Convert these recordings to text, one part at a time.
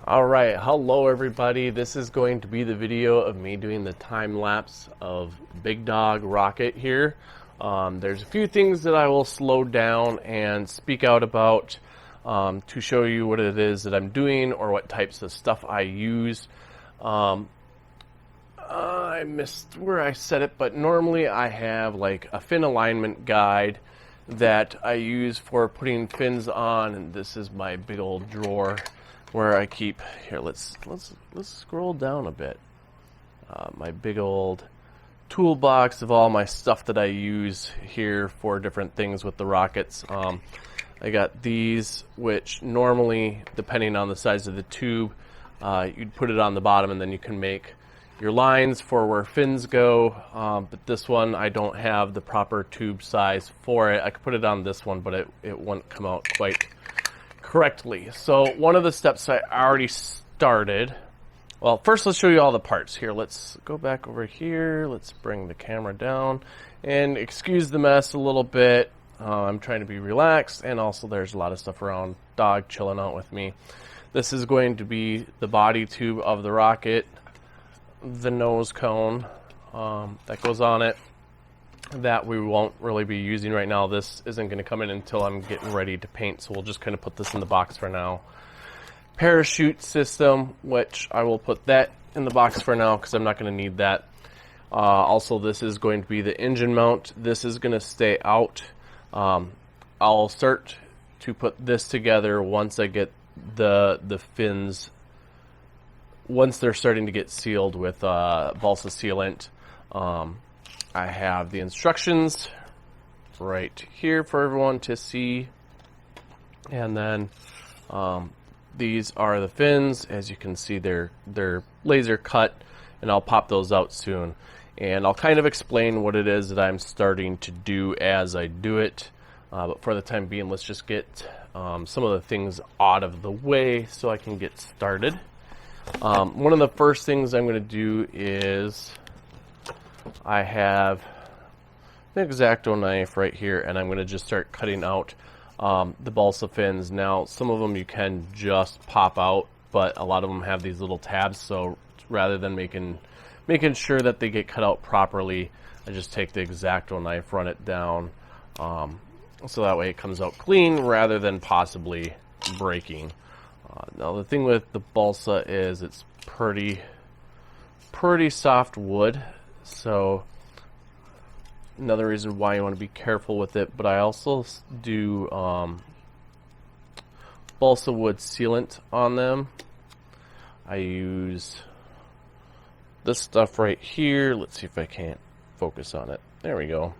Alright, hello everybody. This is going to be the video of me doing the time lapse of Big Dog Rocket here. There's a few things that I will slow down and speak out about to show you what it is that I'm doing or what types of stuff I use. I missed where I said it, but normally I have like a fin alignment guide that I use for putting fins on, and this is my big old drawer where I keep, here, let's scroll down a bit. My big old toolbox of all my stuff that I use here for different things with the rockets. I got these, which normally, depending on the size of the tube, you'd put it on the bottom and then you can make your lines for where fins go. But this one, I don't have the proper tube size for it. I could put it on this one, but it wouldn't come out quite correctly. So one of the steps I already started. Well, first let's show you all the parts here. Let's go back over here. Let's bring the camera down and excuse the mess a little bit. I'm trying to be relaxed, and also there's a lot of stuff around. Dog chilling out with me. This is going to be the body tube of the rocket, the nose cone that goes on it, that we won't really be using right now. This isn't going to come in until I'm getting ready to paint, so we'll just kind of put this in the box for now. Parachute system, which I will put that in the box for now because I'm not going to need that. Also, this is going to be the engine mount. This is going to stay out. I'll start to put this together once I get the fins, once they're starting to get sealed with balsa sealant. I have the instructions right here for everyone to see, and then these are the fins. As you can see, they're laser cut, and I'll pop those out soon, and I'll kind of explain what it is that I'm starting to do as I do it, but for the time being, let's just get some of the things out of the way so I can get started. One of the first things I'm going to do is I have an X-Acto knife right here, and I'm going to just start cutting out the balsa fins. Now, some of them you can just pop out, but a lot of them have these little tabs, so rather than making sure that they get cut out properly, I just take the X-Acto knife, run it down, so that way it comes out clean rather than possibly breaking. Now, the thing with the balsa is it's pretty soft wood, so another reason why you want to be careful with it. But I also do balsa wood sealant on them. I use this stuff right here. Let's see if I can't focus on it. There we go.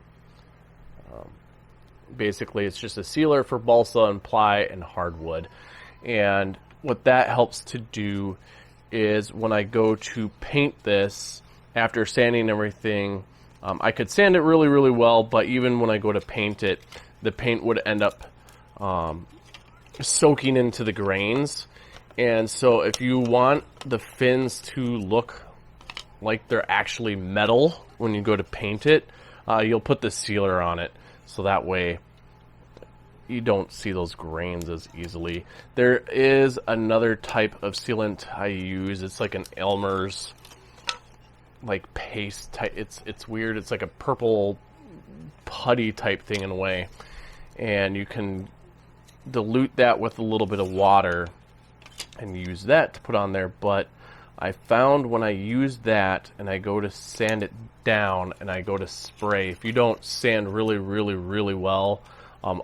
Basically, it's just a sealer for balsa and ply and hardwood. And what that helps to do is when I go to paint this, after sanding everything, I could sand it really, really well, but even when I go to paint it, the paint would end up soaking into the grains. And so if you want the fins to look like they're actually metal when you go to paint it, you'll put the sealer on it, so that way you don't see those grains as easily. There is another type of sealant I use. It's like an Elmer's like paste type. It's weird. It's like a purple putty type thing in a way, and you can dilute that with a little bit of water and use that to put on there. But I found when I use that and I go to sand it down and I go to spray, if you don't sand really, really, really well,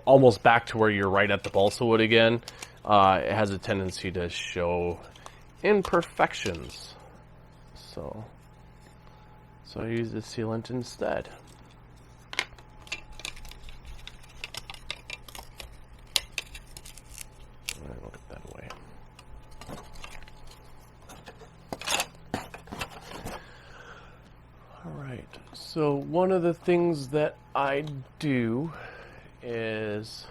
almost back to where you're right at the balsa wood again, it has a tendency to show imperfections. So I use the sealant instead. Look at that way. Alright, so one of the things that I do is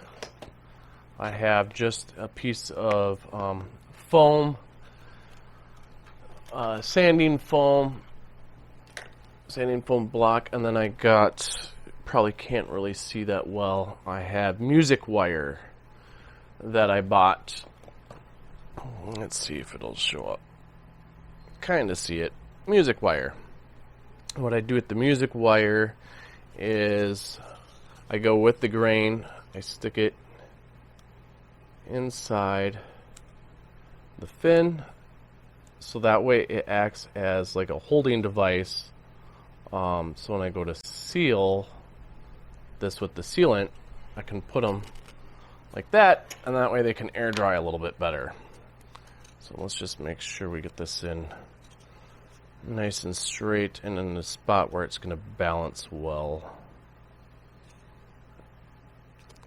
I have just a piece of foam, sanding foam block, and then I got, probably can't really see that well, I have music wire that I bought Let's see if it'll show up. Kind of see it. Music wire. What I do with the music wire is I go with the grain, I stick it inside the fin, so that way it acts as like a holding device. So when I go to seal this with the sealant, I can put them like that, and that way they can air dry a little bit better. So let's just make sure we get this in nice and straight and in the spot where it's going to balance well.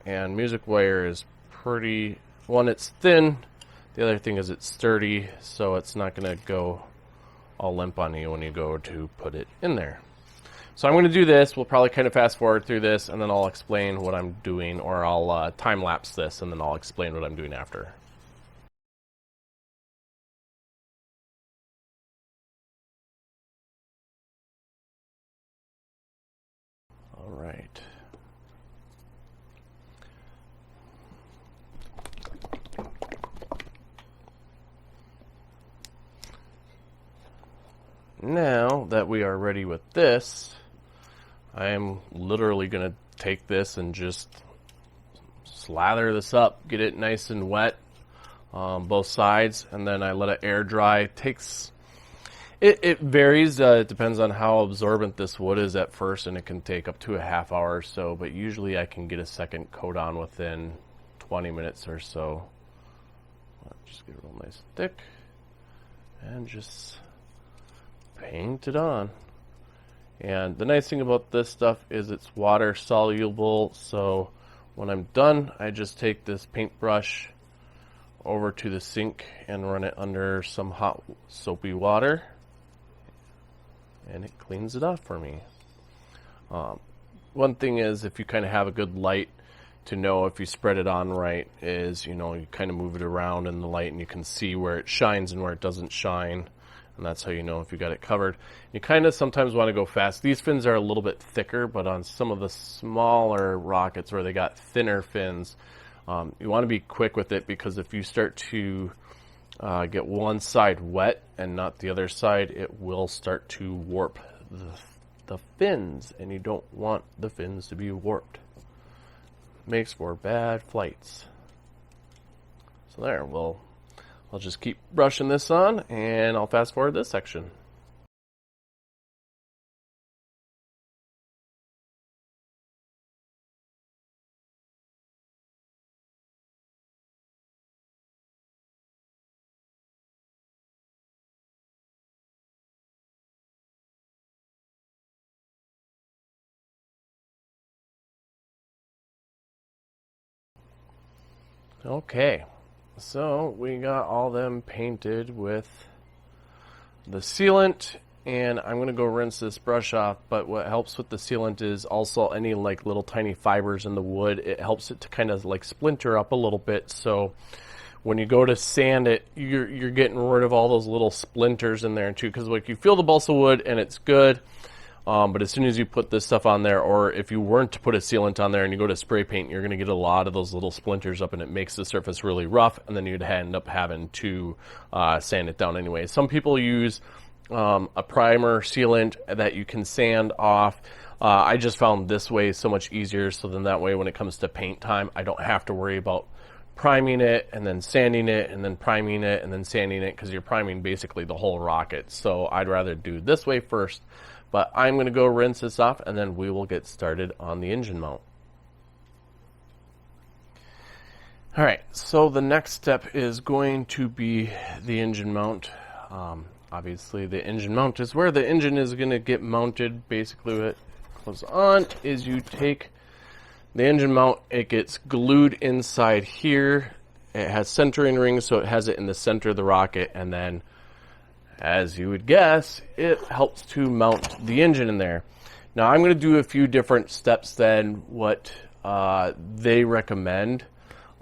And music wire is pretty, one, it's thin, the other thing is it's sturdy, so it's not going to go all limp on you when you go to put it in there. So I'm going to do this. We'll probably kind of fast forward through this, and then I'll explain what I'm doing, or I'll time lapse this, and then I'll explain what I'm doing after. All right. Now that we are ready with this, I am literally going to take this and just slather this up, get it nice and wet, both sides, and then I let it air dry. It varies. It depends on how absorbent this wood is at first, and it can take up to a half hour or so, but usually I can get a second coat on within 20 minutes or so. Just get it real nice and thick, and just paint it on. And the nice thing about this stuff is it's water soluble, so when I'm done, I just take this paintbrush over to the sink and run it under some hot soapy water, and it cleans it off for me. One thing is, if you kind of have a good light to know if you spread it on right, is, you know, you kind of move it around in the light and you can see where it shines and where it doesn't shine, and that's how you know if you got it covered. You kind of sometimes want to go fast. These fins are a little bit thicker, but on some of the smaller rockets where they got thinner fins, you want to be quick with it, because if you start to get one side wet and not the other side, it will start to warp the fins, and you don't want the fins to be warped. Makes for bad flights. So there, I'll just keep brushing this on, and I'll fast forward this section. Okay, so we got all them painted with the sealant, and I'm going to go rinse this brush off, but what helps with the sealant is also any like little tiny fibers in the wood. It helps it to kind of like splinter up a little bit, so when you go to sand it, you're getting rid of all those little splinters in there too, because like you feel the balsa wood and it's good. But as soon as you put this stuff on there, or if you weren't to put a sealant on there and you go to spray paint, you're going to get a lot of those little splinters up, and it makes the surface really rough, and then you'd end up having to sand it down anyway. Some people use a primer sealant that you can sand off. I just found this way so much easier, so then that way when it comes to paint time, I don't have to worry about priming it and then sanding it and then priming it and then sanding it, because you're priming basically the whole rocket. So I'd rather do this way first. But I'm going to go rinse this off, and then we will get started on the engine mount. All right, so the next step is going to be the engine mount. Obviously, the engine mount is where the engine is going to get mounted. Basically, what goes on is you take the engine mount, it gets glued inside here. It has centering rings, so it has it in the center of the rocket, and then, as you would guess, it helps to mount the engine in there. Now, I'm going to do a few different steps than what they recommend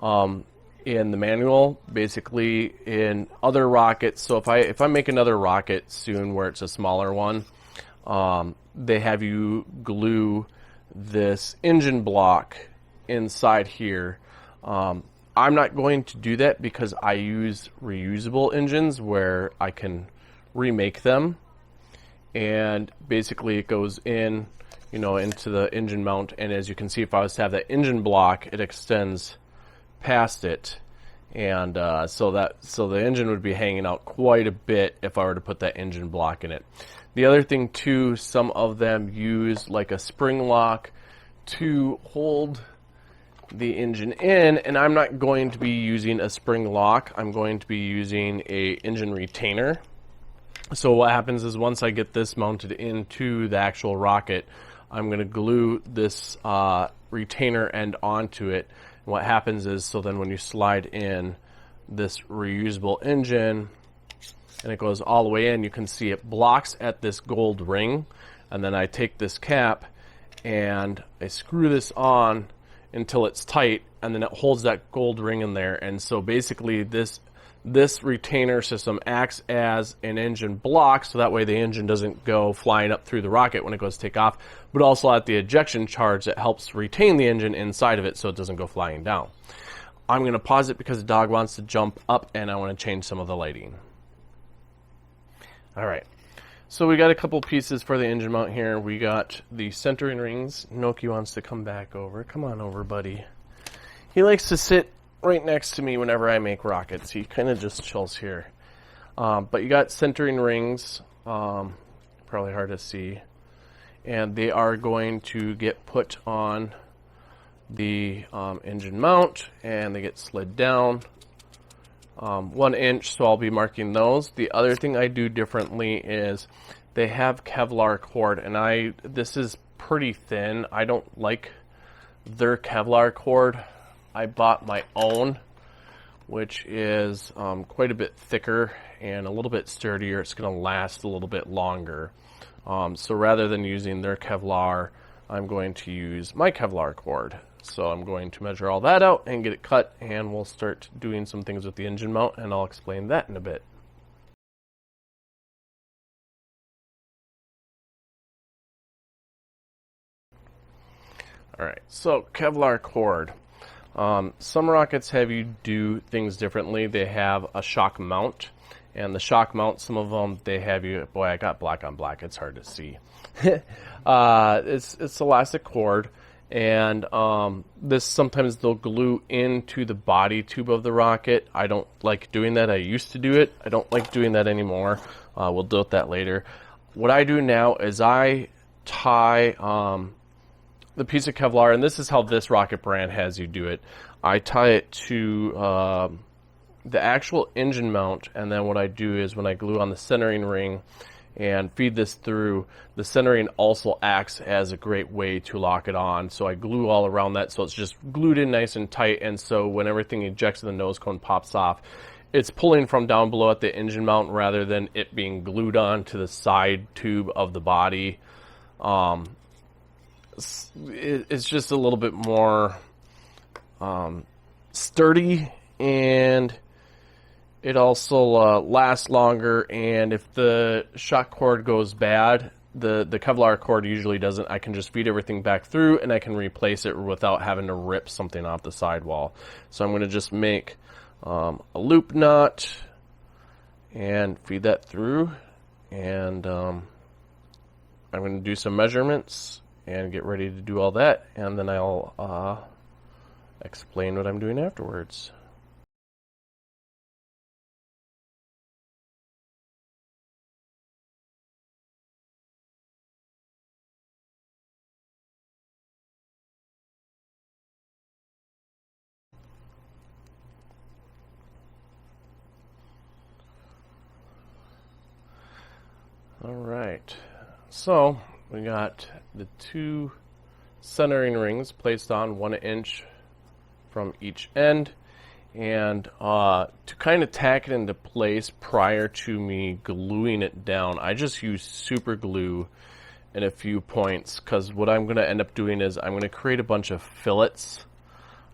in the manual. Basically, in other rockets, so if I make another rocket soon where it's a smaller one, they have you glue this engine block inside here. I'm not going to do that because I use reusable engines where I can remake them, and basically it goes in, you know, into the engine mount, and as you can see, if I was to have that engine block, it extends past it, and so the engine would be hanging out quite a bit if I were to put that engine block in it. The other thing too, some of them use like a spring lock to hold the engine in, and I'm not going to be using a spring lock. I'm going to be using a engine retainer. So what happens is once I get this mounted into the actual rocket, I'm going to glue this retainer end onto it. And what happens is, so then when you slide in this reusable engine and it goes all the way in, you can see it blocks at this gold ring, and then I take this cap and I screw this on until it's tight, and then it holds that gold ring in there. And so basically this retainer system acts as an engine block, so that way the engine doesn't go flying up through the rocket when it goes to take off, but also at the ejection charge that helps retain the engine inside of it so it doesn't go flying down. I'm going to pause it because the dog wants to jump up and I want to change some of the lighting. Alright, so we got a couple pieces for the engine mount here. We got the centering rings. Noki wants to come back over. Come on over, buddy. He likes to sit right next to me whenever I make rockets. He kind of just chills here. But you got centering rings, probably hard to see, and they are going to get put on the engine mount, and they get slid down 1 inch, so I'll be marking those. The other thing I do differently is they have Kevlar cord, and this is pretty thin. I don't like their Kevlar cord. I bought my own, which is quite a bit thicker and a little bit sturdier. It's going to last a little bit longer. So rather than using their Kevlar, I'm going to use my Kevlar cord. So I'm going to measure all that out and get it cut, and we'll start doing some things with the engine mount, and I'll explain that in a bit. Alright, so Kevlar cord. Some rockets have you do things differently. They have a shock mount, and the shock mount, some of them, they have you, boy, I got black on black, it's hard to see. It's elastic cord, and this sometimes they'll glue into the body tube of the rocket. I don't like doing that. I used to do it. I don't like doing that anymore. We'll deal with that later. What I do now is I tie the piece of Kevlar, and this is how this rocket brand has you do it. I tie it to the actual engine mount, and then what I do is when I glue on the centering ring and feed this through, the centering also acts as a great way to lock it on. So I glue all around that so it's just glued in nice and tight, and so when everything ejects and the nose cone pops off, it's pulling from down below at the engine mount rather than it being glued on to the side tube of the body. It's just a little bit more sturdy, and it also lasts longer, and if the shock cord goes bad, the Kevlar cord usually doesn't. I can just feed everything back through, and I can replace it without having to rip something off the sidewall. So I'm going to just make a loop nut and feed that through, and I'm going to do some measurements and get ready to do all that, and then I'll explain what I'm doing afterwards. Alright, so we got the two centering rings placed on 1 inch from each end, and to kind of tack it into place prior to me gluing it down, I just use super glue in a few points, because what I'm going to end up doing is I'm going to create a bunch of fillets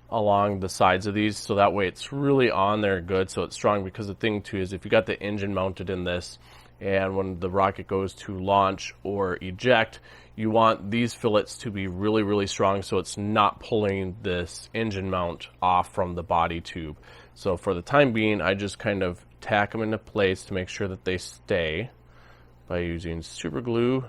along the sides of these, so that way it's really on there good, so it's strong. Because the thing too is, if you got the engine mounted in this, and when the rocket goes to launch or eject, you want these fillets to be really, really strong, so it's not pulling this engine mount off from the body tube. So for the time being, I just kind of tack them into place to make sure that they stay by using super glue.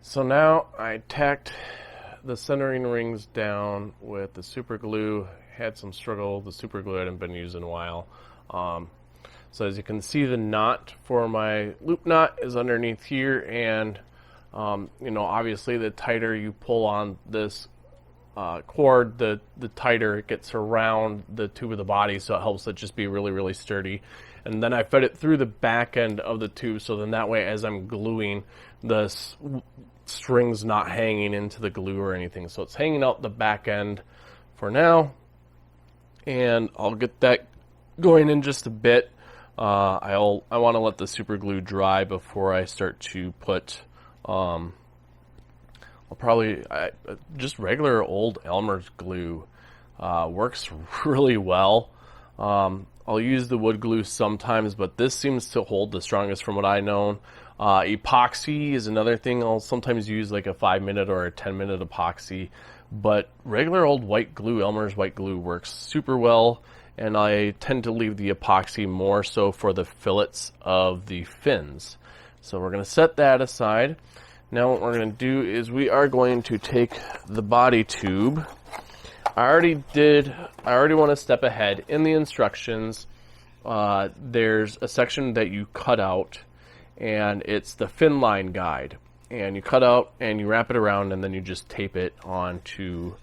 So now I tacked the centering rings down with the super glue. Had some struggle. The super glue hadn't been used in a while. So as you can see, the knot for my loop knot is underneath here, and you know, obviously the tighter you pull on this cord, the tighter it gets around the tube of the body, so it helps it just be really, really sturdy. And then I fed it through the back end of the tube, so then that way as I'm gluing, the string's not hanging into the glue or anything. So it's hanging out the back end for now, and I'll get that going in just a bit. I want to let the super glue dry before I start to put just regular old Elmer's glue works really well. I'll use the wood glue sometimes, but this seems to hold the strongest from what I know. Epoxy is another thing. I'll sometimes use like a 5-minute or a 10-minute epoxy, but regular old white glue, Elmer's white glue, works super well, and I tend to leave the epoxy more so for the fillets of the fins. So we're going to set that aside. Now what we're going to do is we are going to take the body tube. I already want to step ahead. In the instructions, there's a section that you cut out, and it's the fin line guide. And you cut out and you wrap it around, and then you just tape it onto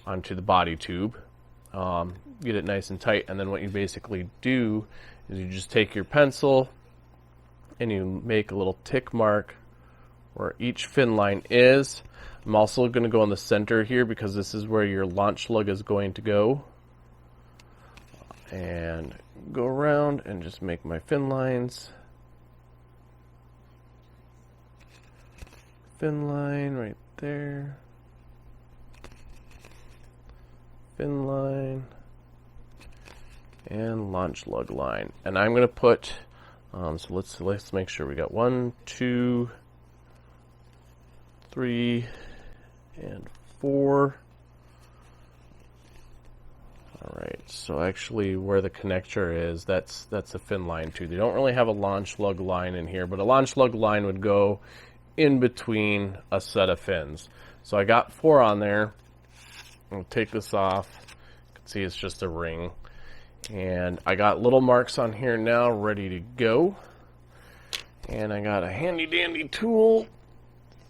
the body tube. Get it nice and tight, and then what you basically do is you just take your pencil and you make a little tick mark where each fin line is. I'm also going to go in the center here because this is where your launch lug is going to go. And go around and just make my fin lines. Fin line right there. Fin line. And launch lug line. And I'm going to put, so let's make sure we got 1, 2, 3, and 4. Alright, so actually where the connector is, that's a fin line too. They don't really have a launch lug line in here, but a launch lug line would go in between a set of fins. So I got 4 on there. I'll take this off. You can see it's just a ring. And I got little marks on here now ready to go. And I got a handy dandy tool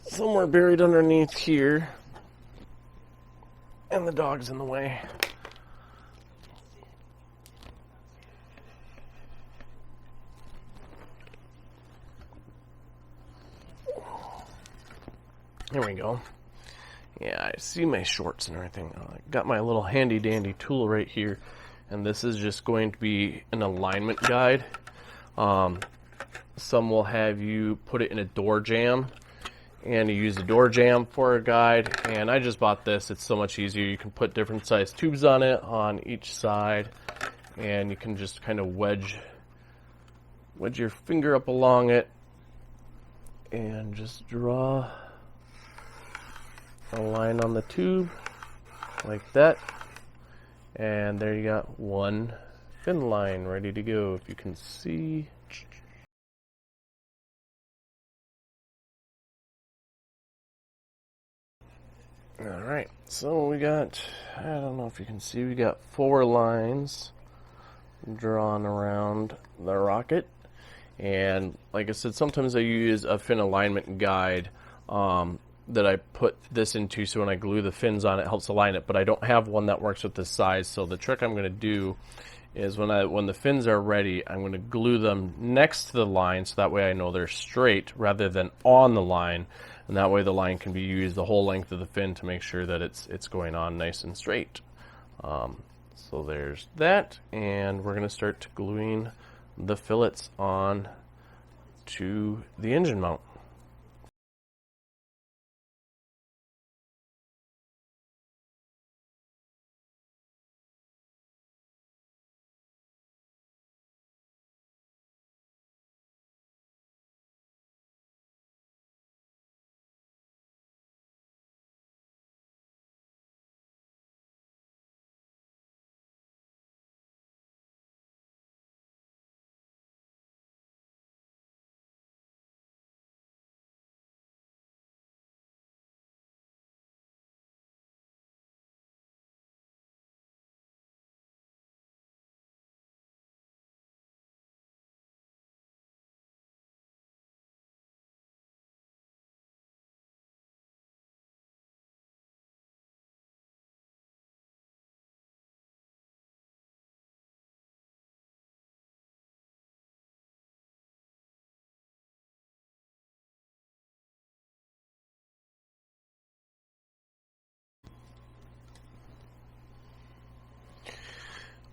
somewhere buried underneath here. And the dog's in the way. There we go. Yeah, I see my shorts and everything. I got my little handy dandy tool right here. And this is just going to be an alignment guide. Some will have you put it in a door jamb, and you use the door jamb for a guide. And I just bought this. It's so much easier. You can put different size tubes on it on each side, and you can just kind of wedge your finger up along it and just draw a line on the tube like that. And there you got one fin line ready to go, if you can see. Alright, so we got, I don't know if you can see, we got 4 lines drawn around the rocket. And like I said, sometimes I use a fin alignment guide that I put this into, so when I glue the fins on, it helps align it, but I don't have one that works with this size. So the trick I'm going to do is when the fins are ready, I'm going to glue them next to the line, so that way I know they're straight rather than on the line. and that way the line can be used the whole length of the fin to make sure that it's going on nice and straight. So there's that, and we're going to start gluing the fillets on to the engine mount.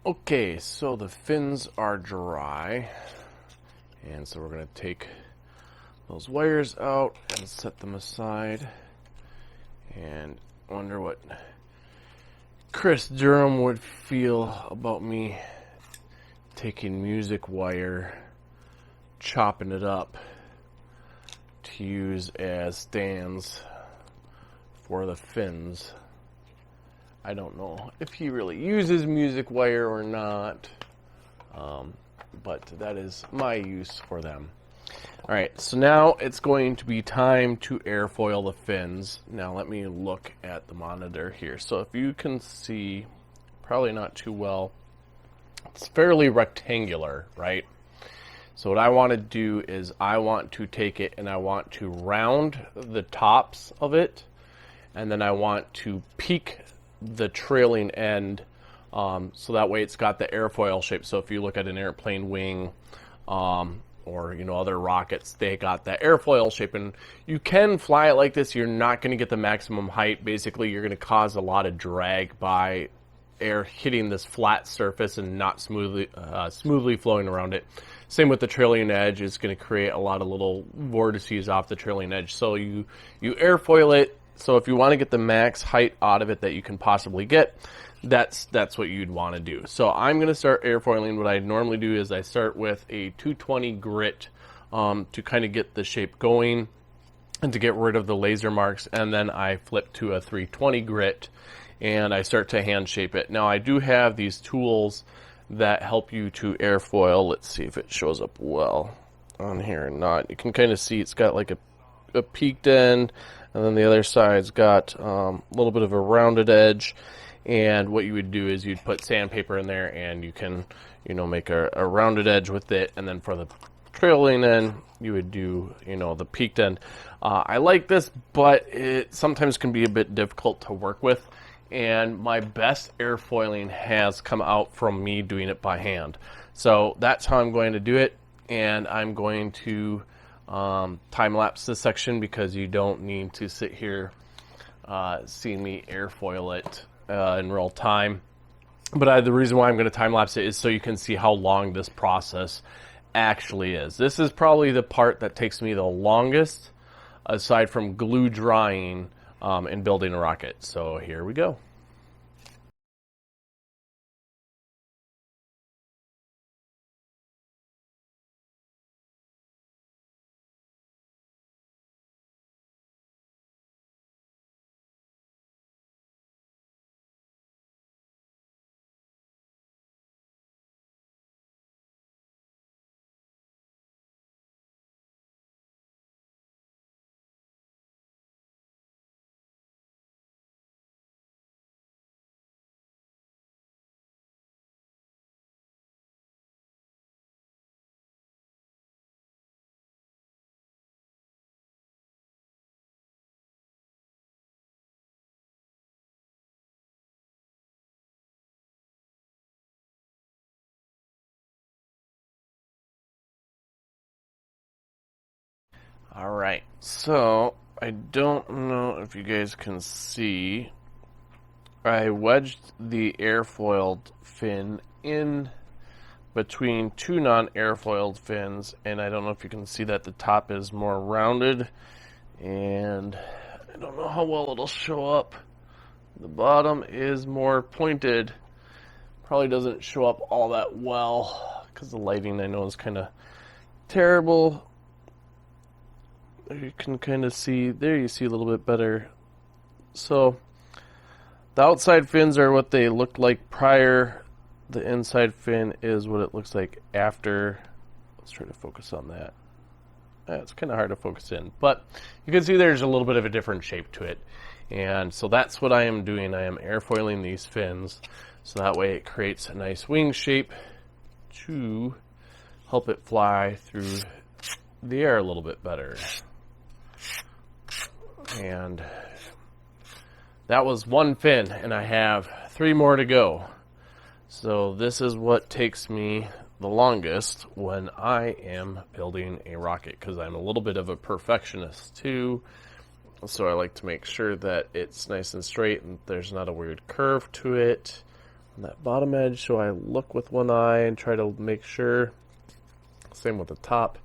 Okay, so the fins are dry, and so we're going to take those wires out and set them aside, and wonder what Chris Durham would feel about me taking music wire, chopping it up to use as stands for the fins. I don't know if he really uses music wire or not, but that is my use for them. Alright, so now it's going to be time to airfoil the fins. Now let me look at the monitor here. So if you can see, probably not too well, it's fairly rectangular, right? So what I want to do is I want to take it and I want to round the tops of it, and then I want to peak the trailing end, so that way it's got the airfoil shape. So if you look at an airplane wing, or other rockets, they got that airfoil shape, and you can fly it like this. You're not going to get the maximum height. Basically, you're going to cause a lot of drag by air hitting this flat surface and not smoothly flowing around it. Same with the trailing edge. It's going to create a lot of little vortices off the trailing edge. So you airfoil it. So if you want to get the max height out of it that you can possibly get, that's what you'd want to do. So I'm going to start airfoiling. What I normally do is I start with a 220 grit to kind of get the shape going and to get rid of the laser marks, and then I flip to a 320 grit and I start to hand shape it. Now I do have these tools that help you to airfoil. Let's see if it shows up well on here or not. You can kind of see it's got like a peaked end, and then the other side's got a little bit of a rounded edge. And what you would do is you'd put sandpaper in there, and you can, make a rounded edge with it. And then for the trailing end, you would do, the peaked end. I like this, but it sometimes can be a bit difficult to work with. And my best airfoiling has come out from me doing it by hand. So that's how I'm going to do it. And I'm going to time-lapse this section because you don't need to sit here seeing me airfoil it in real time. But the reason why I'm going to time-lapse it is so you can see how long this process actually is. This is probably the part that takes me the longest, aside from glue drying and building a rocket. So here we go. All right, so I don't know if you guys can see, I wedged the airfoiled fin in between two non-airfoiled fins, and I don't know if you can see that the top is more rounded, and I don't know how well it'll show up. The bottom is more pointed. Probably doesn't show up all that well because the lighting I know is kind of terrible. You can kind of see, there you see a little bit better. So the outside fins are what they looked like prior. The inside fin is what it looks like after. Let's try to focus on that. It's kind of hard to focus in, but you can see there's a little bit of a different shape to it. And so that's what I am doing. I am airfoiling these fins so that way it creates a nice wing shape to help it fly through the air a little bit better. And that was one fin, and I have 3 more to go. So this is what takes me the longest when I am building a rocket, because I'm a little bit of a perfectionist too. So I like to make sure that it's nice and straight and there's not a weird curve to it on that bottom edge. So I look with one eye and try to make sure, same with the top,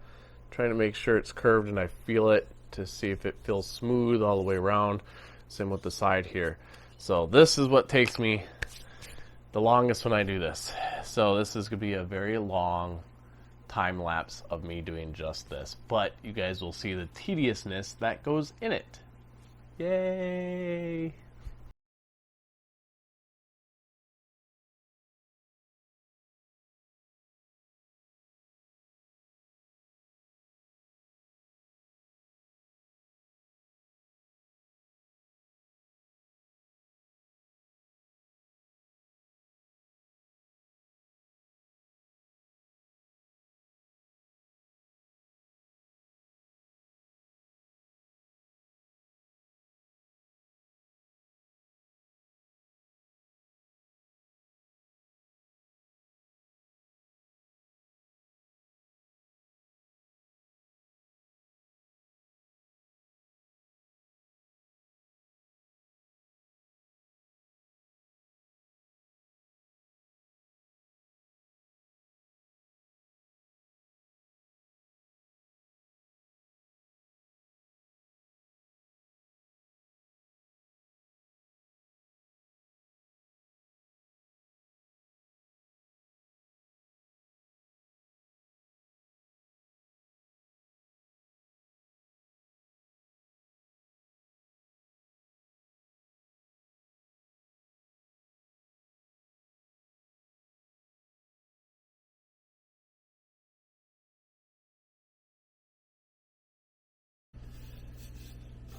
trying to make sure it's curved and I feel it to see if it feels smooth all the way around. Same with the side here. So this is what takes me the longest when I do this. So this is going to be a very long time lapse of me doing just this, but you guys will see the tediousness that goes in it. Yay!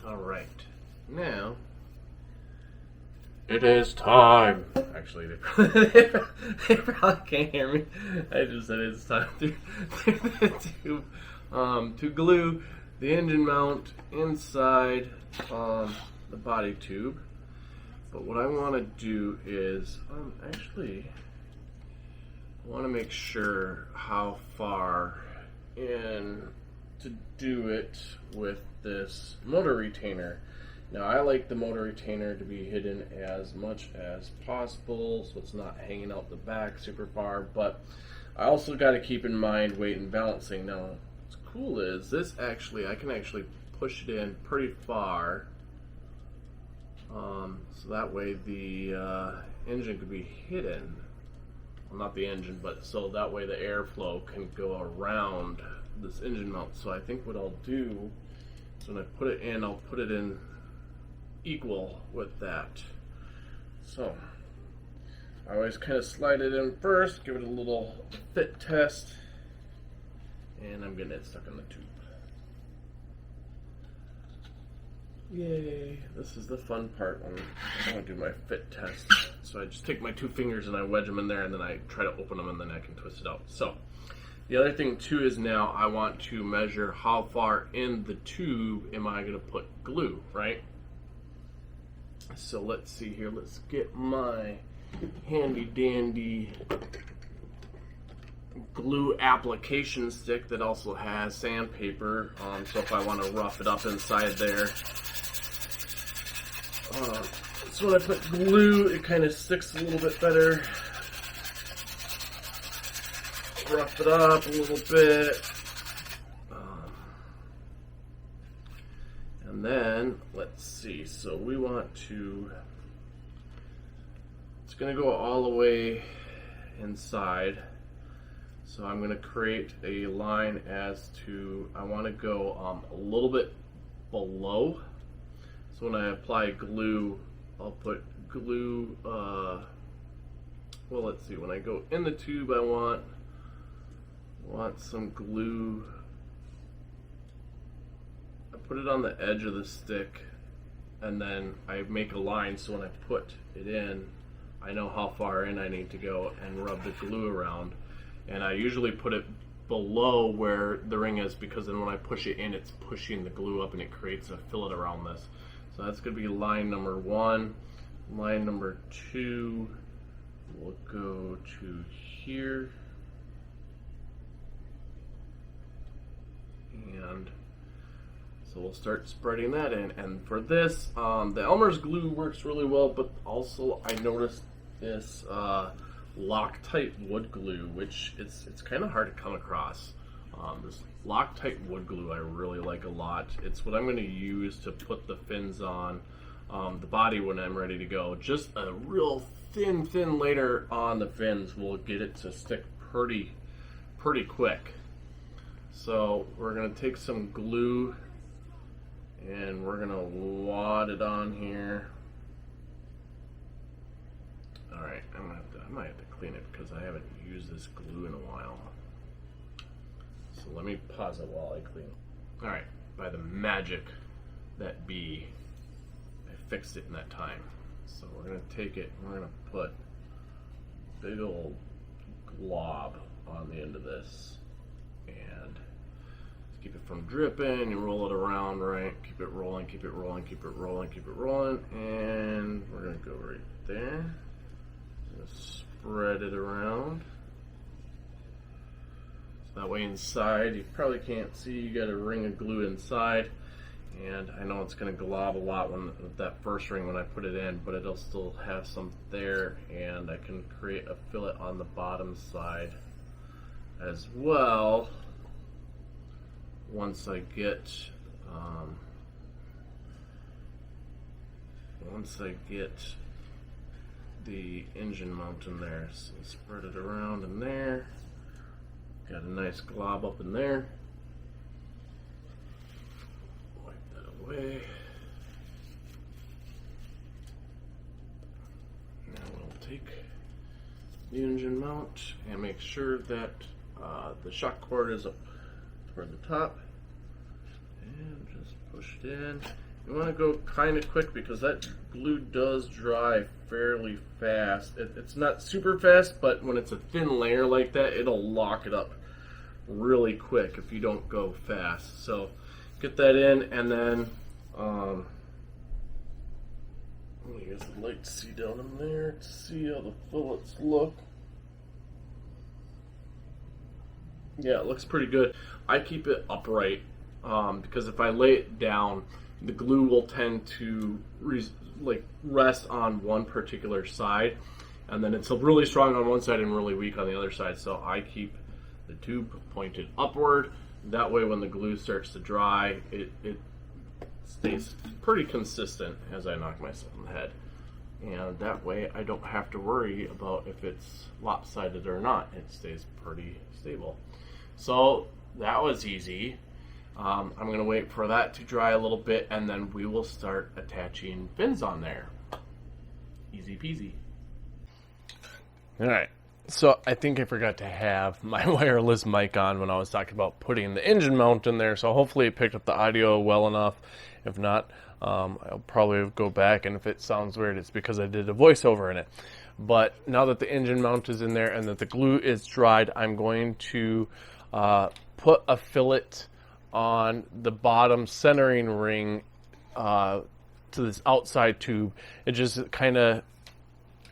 All right, now it is time. Actually, they probably can't hear me. I just said it's time through the tube to glue the engine mount inside the body tube. But what I want to do is actually I want to make sure how far in to do it with this motor retainer. Now I like the motor retainer to be hidden as much as possible so it's not hanging out the back super far, but I also got to keep in mind weight and balancing. Now what's cool is this actually, I can actually push it in pretty far so that way the engine could be hidden. Well, not the engine, but so that way the airflow can go around this engine mount. So I think what I'll do is when I put it in, I'll put it in equal with that. So I always kind of slide it in first, give it a little fit test, and I'm getting it stuck in the tube. Yay, this is the fun part when I do my fit test. So I just take my 2 fingers and I wedge them in there and then I try to open them and then I can twist it out. So the other thing too is now I want to measure how far in the tube am I going to put glue, right? So let's see here, let's get my handy dandy glue application stick that also has sandpaper, so if I want to rough it up inside there. So when I put glue, it kind of sticks a little bit better. Rough it up a little bit. And then, let's see, so we want to, it's going to go all the way inside. So I'm going to create a line as to, I want to go a little bit below. So when I apply glue, I'll put glue, well, let's see, when I go in the tube, I want some glue. I put it on the edge of the stick, and then I make a line so when I put it in, I know how far in I need to go and rub the glue around. And I usually put it below where the ring is, because then when I push it in, it's pushing the glue up and it creates a fillet around this. So that's going to be line number 1. Line number 2 will go to here. And so we'll start spreading that in. And for this, the Elmer's glue works really well, but also I noticed this Loctite wood glue, which it's kind of hard to come across. This Loctite wood glue I really like a lot. It's what I'm going to use to put the fins on the body when I'm ready to go. Just a real thin layer on the fins will get it to stick pretty quick. So we're going to take some glue and we're going to wad it on here. Alright, I might have to clean it because I haven't used this glue in a while. So let me pause it while I clean it. Alright, by the magic that be, I fixed it in that time. So we're going to take it and we're going to put a big old glob on the end of this. And keep it from dripping, you roll it around, right? Keep it rolling, keep it rolling, keep it rolling, keep it rolling. And we're going to go right there. Spread it around. So that way inside, you probably can't see, you got a ring of glue inside. And I know it's going to glob a lot with that first ring when I put it in, but it'll still have some there, and I can create a fillet on the bottom side as well. Once I get the engine mount in there, so spread it around in there. Got a nice glob up in there. Wipe that away. Now we'll take the engine mount and make sure that the shock cord is up toward the top, and just push it in. You want to go kind of quick because that glue does dry fairly fast. It's not super fast, but when it's a thin layer like that, it'll lock it up really quick if you don't go fast. So get that in, and then let me use the light to see down in there to see how the fillets look. Yeah, it looks pretty good. I keep it upright because if I lay it down, the glue will tend to rest on one particular side, and then it's really strong on one side and really weak on the other side. So I keep the tube pointed upward. That way when the glue starts to dry, it stays pretty consistent as I knock myself in the head. And that way I don't have to worry about if it's lopsided or not. It stays pretty stable. So that was easy. I'm going to wait for that to dry a little bit, and then we will start attaching fins on there. Easy peasy. Alright, so I think I forgot to have my wireless mic on when I was talking about putting the engine mount in there, so hopefully it picked up the audio well enough. If not, I'll probably go back, and if it sounds weird, it's because I did a voiceover in it. But now that the engine mount is in there and that the glue is dried, I'm going to put a fillet on the bottom centering ring to this outside tube. It just kind of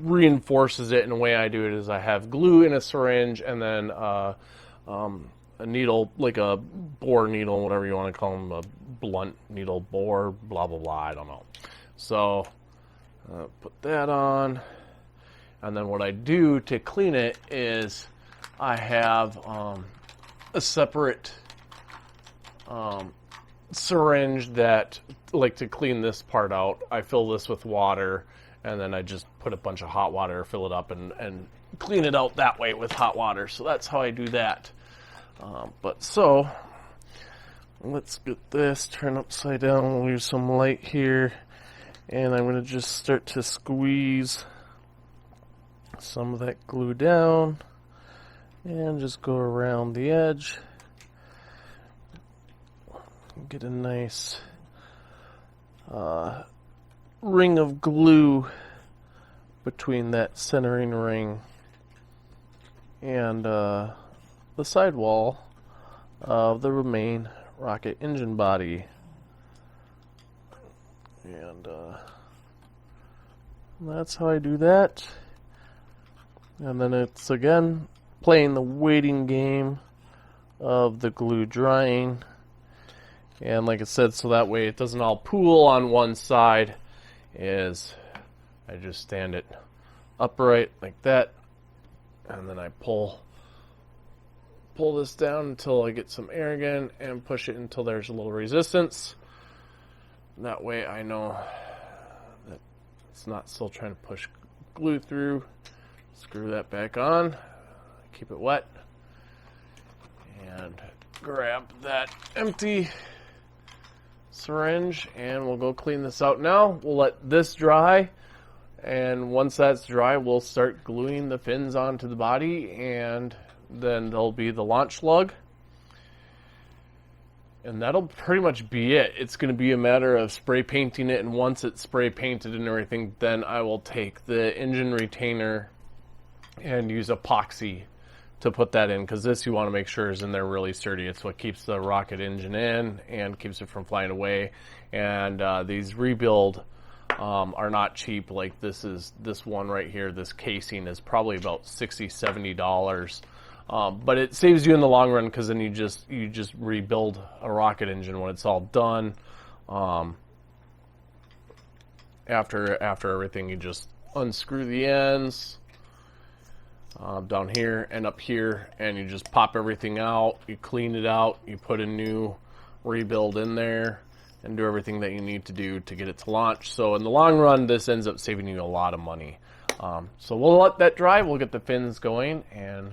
reinforces it. And the way I do it is I have glue in a syringe and then a needle, like a bore needle, whatever you want to call them, a blunt needle, bore, blah, blah, blah, I don't know. So put that on. And then what I do to clean it is I have a separate syringe that, like, to clean this part out, I fill this with water, and then I just put a bunch of hot water, fill it up, and clean it out that way with hot water. So that's how I do that. So let's get this turned upside down. We'll use some light here, and I'm going to just start to squeeze some of that glue down and just go around the edge. Get a nice ring of glue between that centering ring and the sidewall of the main rocket engine body. And that's how I do that. And then it's again playing the waiting game of the glue drying. And like I said, so that way it doesn't all pool on one side, is I just stand it upright like that, and then I pull this down until I get some air again and push it until there's a little resistance. That way I know that it's not still trying to push glue through. Screw that back on, keep it wet, and grab that empty syringe, and we'll go clean this out now. We'll let this dry, and once that's dry, we'll start gluing the fins onto the body, and then there'll be the launch lug. And that'll pretty much be it. It's going to be a matter of spray painting it, and once it's spray painted and everything, then I will take the engine retainer and use epoxy to put that in, because this you want to make sure is in there really sturdy. It's what keeps the rocket engine in and keeps it from flying away. And these rebuild are not cheap. Like this one right here, this casing is probably about $60-$70. But it saves you in the long run, because then you just rebuild a rocket engine when it's all done. After everything, you just unscrew the ends down here and up here, and you just pop everything out. You clean it out. You put a new rebuild in there, and do everything that you need to do to get it to launch. So in the long run, this ends up saving you a lot of money. So we'll let that dry. We'll get the fins going, and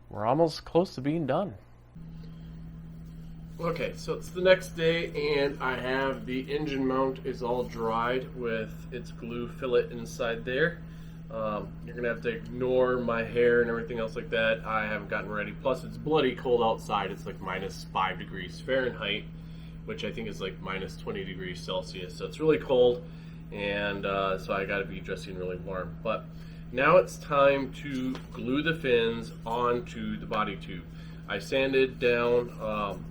we're almost close to being done. Okay, so it's the next day, and I have the engine mount is all dried with its glue fillet inside there. You're going to have to ignore my hair and everything else like that. I haven't gotten ready. Plus, it's bloody cold outside. It's like -5 degrees Fahrenheit, which I think is like -20 degrees Celsius. So it's really cold, and so I got to be dressing really warm. But now it's time to glue the fins onto the body tube. I sanded down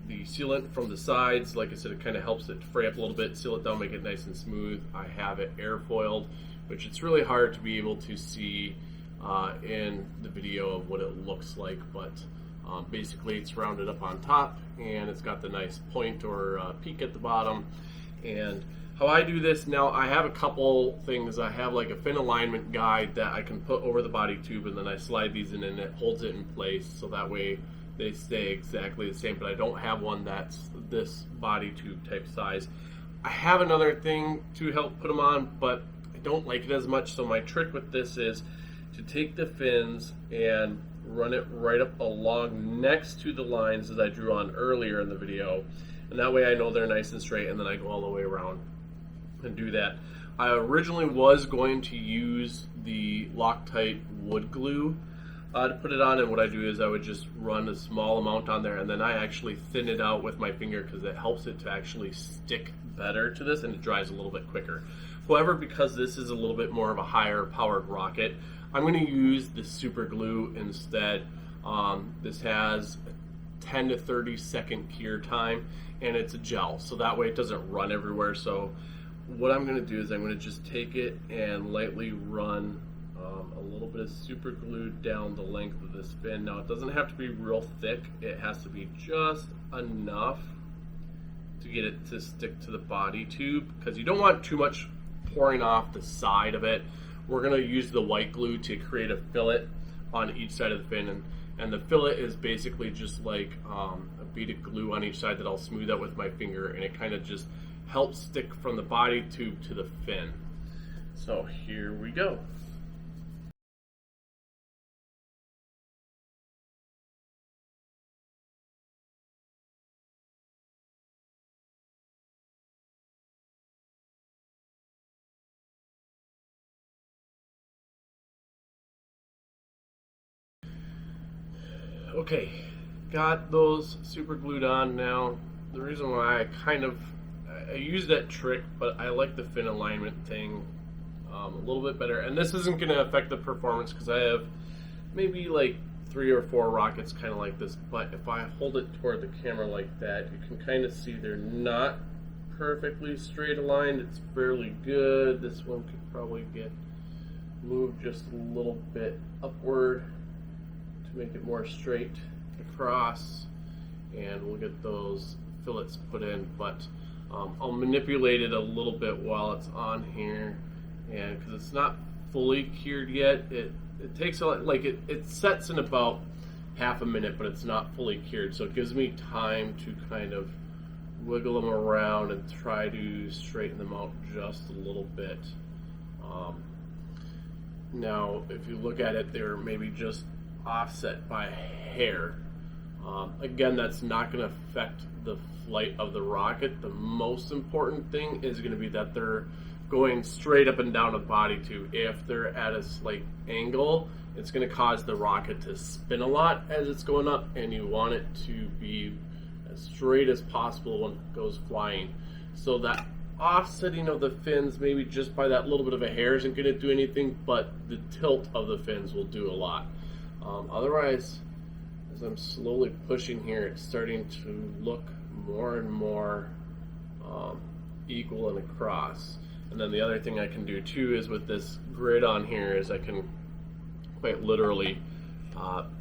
the sealant from the sides. Like I said, it kind of helps it fray up a little bit, seal it down, make it nice and smooth. I have it airfoiled, which it's really hard to be able to see in the video of what it looks like, but basically it's rounded up on top, and it's got the nice point or peak at the bottom. And how I do this now, I have a couple things. I have like a fin alignment guide that I can put over the body tube, and then I slide these in and it holds it in place, so that way they stay exactly the same. But I don't have one that's this body tube type size. I have another thing to help put them on, but I don't like it as much. So my trick with this is to take the fins and run it right up along next to the lines that I drew on earlier in the video, and that way I know they're nice and straight, and then I go all the way around and do that. I originally was going to use the Loctite wood glue to put it on, and what I do is I would just run a small amount on there, and then I actually thin it out with my finger, because it helps it to actually stick better to this, and it dries a little bit quicker. However, because this is a little bit more of a higher powered rocket, I'm going to use the super glue instead. This has 10 to 30 second cure time, and it's a gel, so that way it doesn't run everywhere. So what I'm going to do is I'm going to just take it and lightly run a little bit of super glue down the length of this fin. Now it doesn't have to be real thick, it has to be just enough to get it to stick to the body tube, because you don't want too much pouring off the side of it. We're going to use the white glue to create a fillet on each side of the fin, and the fillet is basically just like a bead of glue on each side that I'll smooth out with my finger, and it kind of just helps stick from the body tube to the fin. So here we go. Okay, got those super glued on now. The reason why I use that trick, but I like the fin alignment thing a little bit better. And this isn't going to affect the performance because I have maybe like 3 or 4 rockets kind of like this. But if I hold it toward the camera like that, you can kind of see they're not perfectly straight aligned. It's fairly good. This one could probably get moved just a little bit upward to make it more straight across, and we'll get those fillets put in. But I'll manipulate it a little bit while it's on here, and because it's not fully cured yet, it takes it sets in about half a minute, but it's not fully cured, so it gives me time to kind of wiggle them around and try to straighten them out just a little bit. Now if you look at it, they're maybe just offset by hair. Again, that's not going to affect the flight of the rocket. The most important thing is going to be that they're going straight up and down the body tube. If they're at a slight angle, it's going to cause the rocket to spin a lot as it's going up, and you want it to be as straight as possible when it goes flying. So that offsetting of the fins, maybe just by that little bit of a hair, isn't going to do anything, but the tilt of the fins will do a lot. Otherwise, as I'm slowly pushing here, it's starting to look more and more equal and across. And then the other thing I can do too is with this grid on here is I can quite literally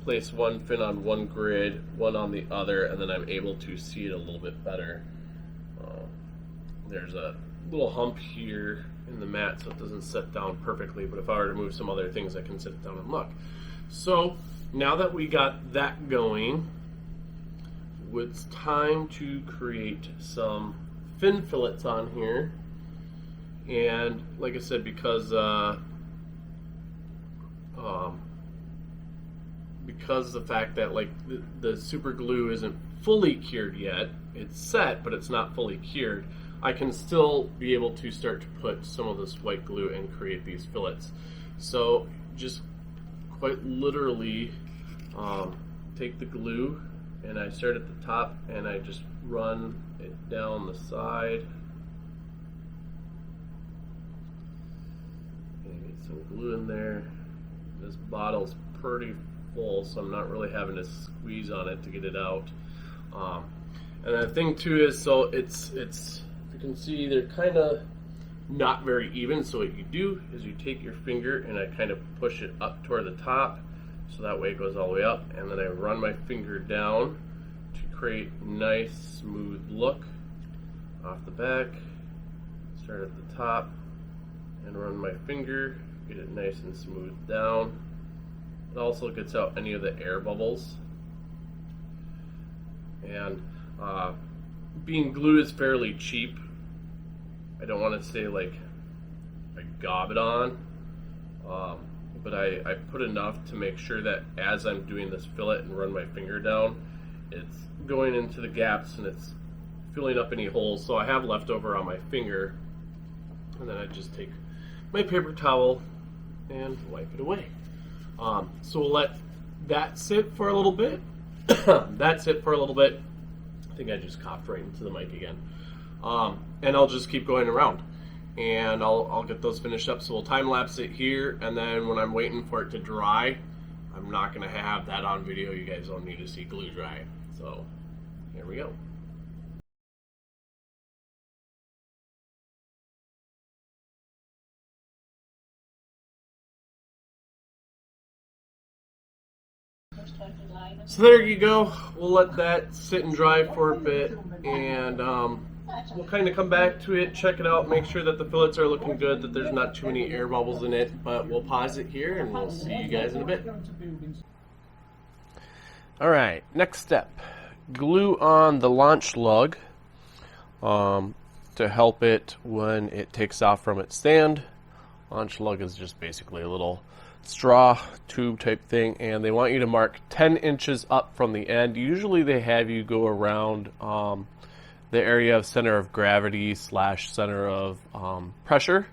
place one fin on one grid, one on the other, and then I'm able to see it a little bit better. There's a little hump here in the mat, so it doesn't set down perfectly, but if I were to move some other things, I can sit it down and look. So now that we got that going, it's time to create some fin fillets on here. And like I said, because the fact that like the super glue isn't fully cured yet, it's set, but it's not fully cured, I can still be able to start to put some of this white glue and create these fillets. So just quite literally take the glue, and I start at the top and I just run it down the side. And get some glue in there. This bottle's pretty full, so I'm not really having to squeeze on it to get it out. And the thing too is, so it's you can see they're kind of not very even, so what you do is you take your finger and I kind of push it up toward the top, so that way it goes all the way up, and then I run my finger down to create a nice smooth look off the back. Start at the top and run my finger, get it nice and smooth down. It also gets out any of the air bubbles. And being glue is fairly cheap. I don't want to say like I gob it on, but I put enough to make sure that as I'm doing this fillet and run my finger down, it's going into the gaps and it's filling up any holes. So I have leftover on my finger, and then I just take my paper towel and wipe it away. So we'll let that sit for a little bit. That's it for a little bit. I think I just coughed right into the mic again. And I'll just keep going around, and I'll get those finished up. So we'll time lapse it here, and then when I'm waiting for it to dry, I'm not going to have that on video. You guys don't need to see glue dry. So here we go. So there you go. We'll let that sit and dry for a bit, and we'll kind of come back to it, check it out, make sure that the fillets are looking good, that there's not too many air bubbles in it, but we'll pause it here and we'll see you guys in a bit. Alright, next step. Glue on the launch lug to help it when it takes off from its stand. Launch lug is just basically a little straw tube type thing, and they want you to mark 10 inches up from the end. Usually they have you go around the area of center of gravity / center of pressure,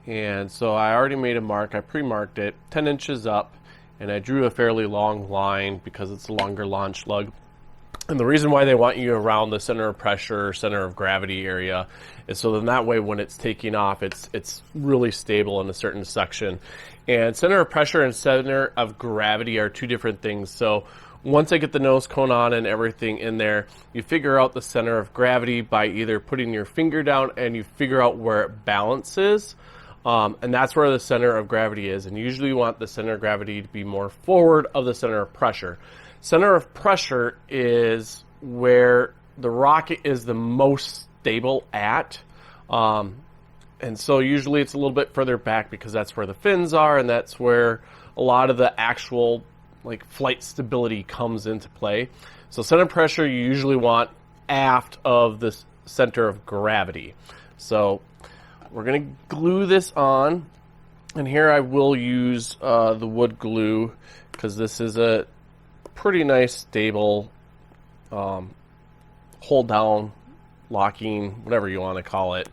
and so I already made a mark. I pre-marked it 10 inches up, and I drew a fairly long line because it's a longer launch lug. And the reason why they want you around the center of pressure, center of gravity area is so then that way when it's taking off, it's really stable in a certain section. And center of pressure and center of gravity are two different things. So once I get the nose cone on and everything in there, you figure out the center of gravity by either putting your finger down and you figure out where it balances. And that's where the center of gravity is. And usually you want the center of gravity to be more forward of the center of pressure. Center of pressure is where the rocket is the most stable at. And so usually it's a little bit further back because that's where the fins are, and that's where a lot of the actual like flight stability comes into play. So center of pressure you usually want aft of the center of gravity. So we're going to glue this on, and here I will use the wood glue because this is a pretty nice stable hold down, locking, whatever you want to call it.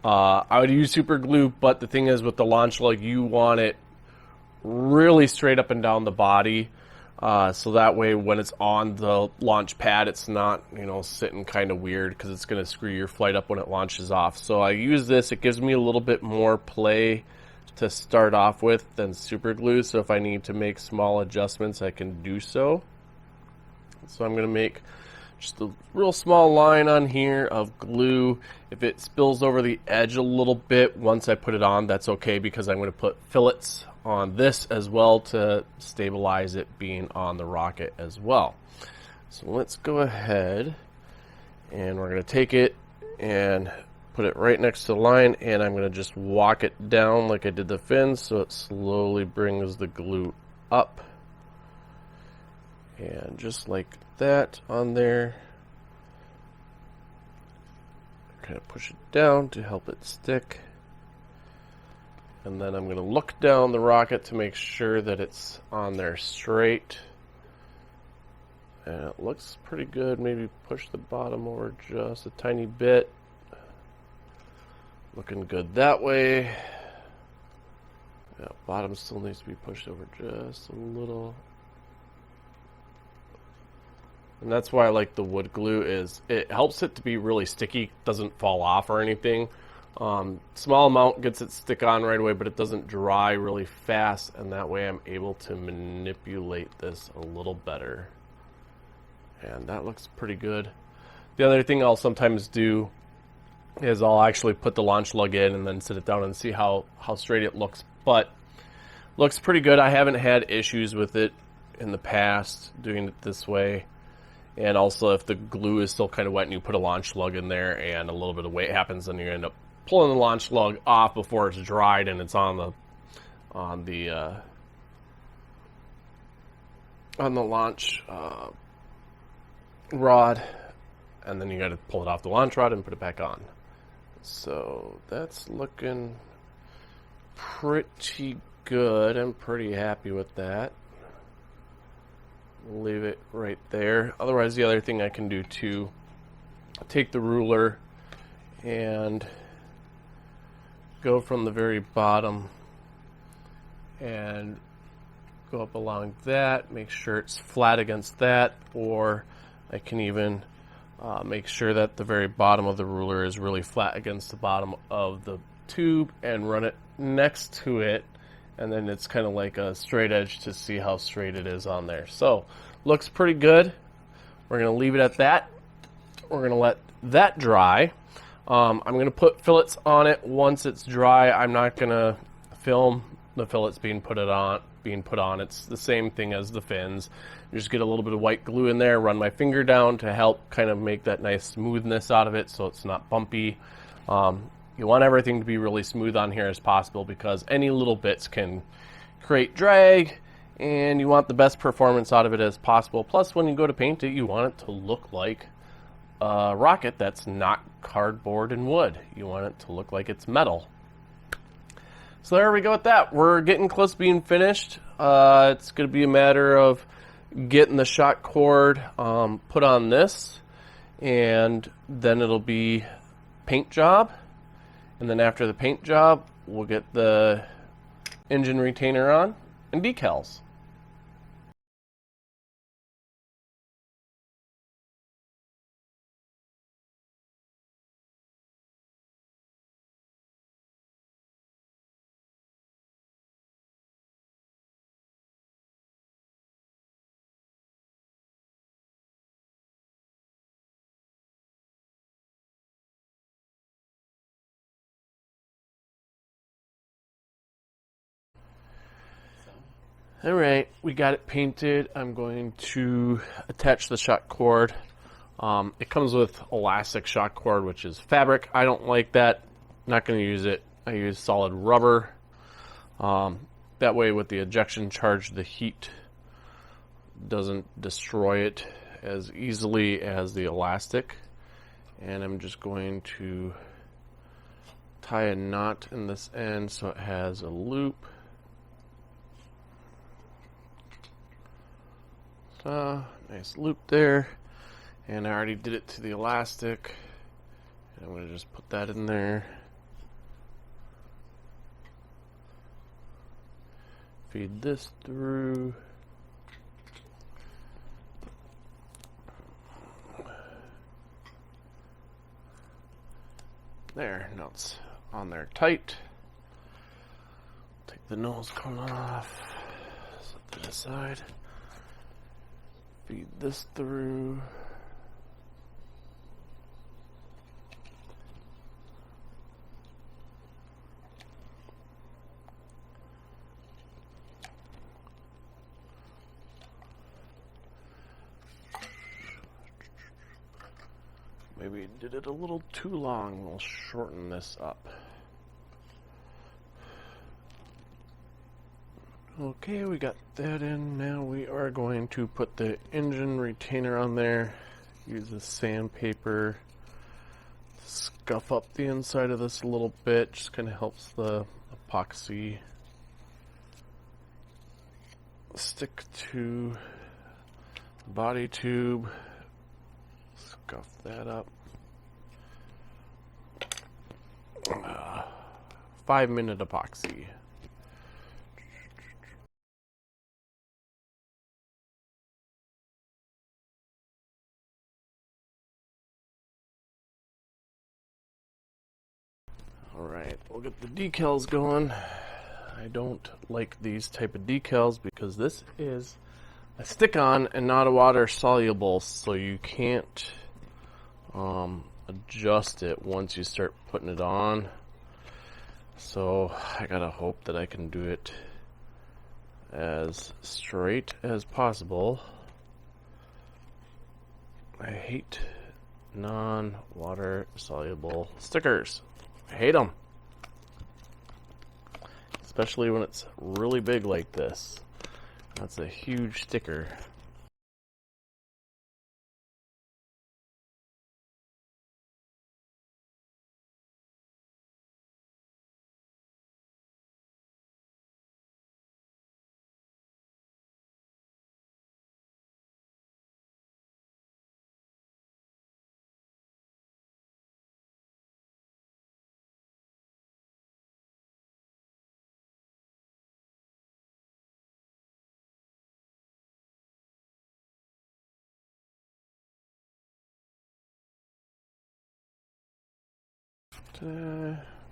I would use super glue, but the thing is with the launch lug, you want it really straight up and down the body, so that way when it's on the launch pad, it's not, sitting kind of weird because it's going to screw your flight up when it launches off. So I use this. It gives me a little bit more play to start off with than super glue, so if I need to make small adjustments, I can do so. So I'm going to make just a real small line on here of glue. If it spills over the edge a little bit once I put it on, that's okay because I'm going to put fillets on this as well to stabilize it being on the rocket as well. So let's go ahead and we're going to take it and put it right next to the line, and I'm going to just walk it down like I did the fins so it slowly brings the glue up. And just like that on there, kind of push it down to help it stick. And then I'm going to look down the rocket to make sure that it's on there straight. And it looks pretty good. Maybe push the bottom over just a tiny bit. Looking good that way. Yeah, bottom still needs to be pushed over just a little. And that's why I like the wood glue, is it helps it to be really sticky, doesn't fall off or anything. Small amount gets it stick on right away, but it doesn't dry really fast, and that way I'm able to manipulate this a little better. And that looks pretty good. The other thing I'll sometimes do is I'll actually put the launch lug in and then sit it down and see how straight it looks. But looks pretty good. I haven't had issues with it in the past doing it this way. And also if the glue is still kind of wet and you put a launch lug in there and a little bit of weight happens, then you end up pulling the launch lug off before it's dried and it's on the launch rod, and then you got to pull it off the launch rod and put it back on. So that's looking pretty good. I'm pretty happy with that. Leave it right there. Otherwise, the other thing I can do too, take the ruler and go from the very bottom and go up along that, make sure it's flat against that, or I can even make sure that the very bottom of the ruler is really flat against the bottom of the tube and run it next to it, and then it's kind of like a straight edge to see how straight it is on there. So looks pretty good. We're going to leave it at that. We're going to let that dry. I'm going to put fillets on it once it's dry. I'm not going to film the fillets being put on being put on. It's the same thing as the fins. You just get a little bit of white glue in there, run my finger down to help kind of make that nice smoothness out of it so it's not bumpy. You want everything to be really smooth on here as possible because any little bits can create drag, and you want the best performance out of it as possible. Plus, when you go to paint it, you want it to look like a rocket that's not cardboard and wood. You want it to look like it's metal. So there we go with that. We're getting close to being finished. It's going to be a matter of getting the shot cord put on this, and then it'll be paint job. And then after the paint job, we'll get the engine retainer on and decals. Alright, we got it painted. I'm going to attach the shot cord. It comes with elastic shot cord, which is fabric. I don't like that. Not going to use it. I use solid rubber. That way with the ejection charge, the heat doesn't destroy it as easily as the elastic. And I'm just going to tie a knot in this end so it has a loop. Nice loop there, and I already did it to the elastic. I'm going to just put that in there. Feed this through. There, now it's on there tight. Take the nose cone off, set that aside. Feed this through. Maybe did it a little too long. We'll shorten this up. Okay, we got that in. Now we are going to put the engine retainer on there. Use the sandpaper. Scuff up the inside of this a little bit. Just kind of helps the epoxy stick to the body tube. Scuff that up. 5-minute epoxy. Alright, we'll get the decals going. I don't like these type of decals because this is a stick-on and not a water soluble, so you can't adjust it once you start putting it on. So I gotta hope that I can do it as straight as possible. I hate non-water soluble stickers. I hate them. Especially when it's really big like this. That's a huge sticker.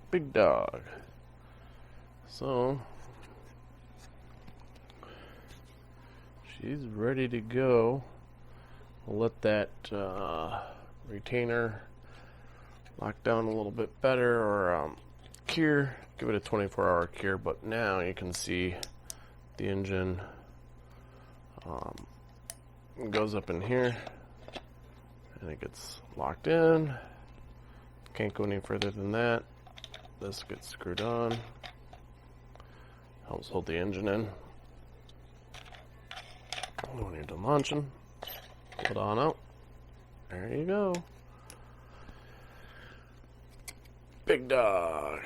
Big dog. So she's ready to go. We'll let that retainer lock down a little bit better, or cure. Give it a 24-hour cure. But now you can see The engine goes up in here, and it gets locked in. Can't go any further than that. This gets screwed on. Helps hold the engine in. When you're done launching, pull it on out. There you go. Big dog.